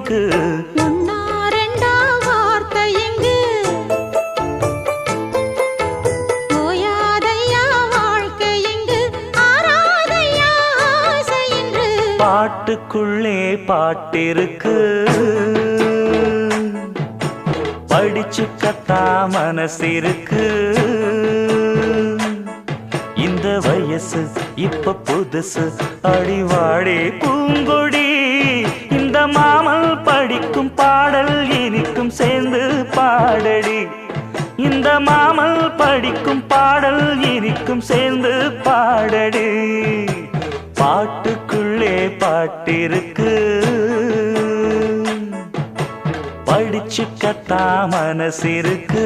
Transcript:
இருக்கு. ஒன்னா ரெண்டா வார்த்தை இங்கு ஓயாதையா வாழ்க்கை இங்கு ஆராதையா ஆசை என்று. பாட்டுக்குள்ளே பாட்டிருக்கு, படிச்சுக்கத்தா மனசிருக்கு. இந்த வயசு இப்ப புதுசு, அடிவாடி பூங்கொடி. இந்த மாமல் படிக்கும் பாடல் இனிக்கும் சேர்ந்து பாடடி. இந்த மாமல் படிக்கும் பாடல் இனிக்கும் சேர்ந்து பாடடி. பாட்டுக்குள்ளே பாட்டிருக்கு, படிச்சுக்கத்தா மனசிருக்கு.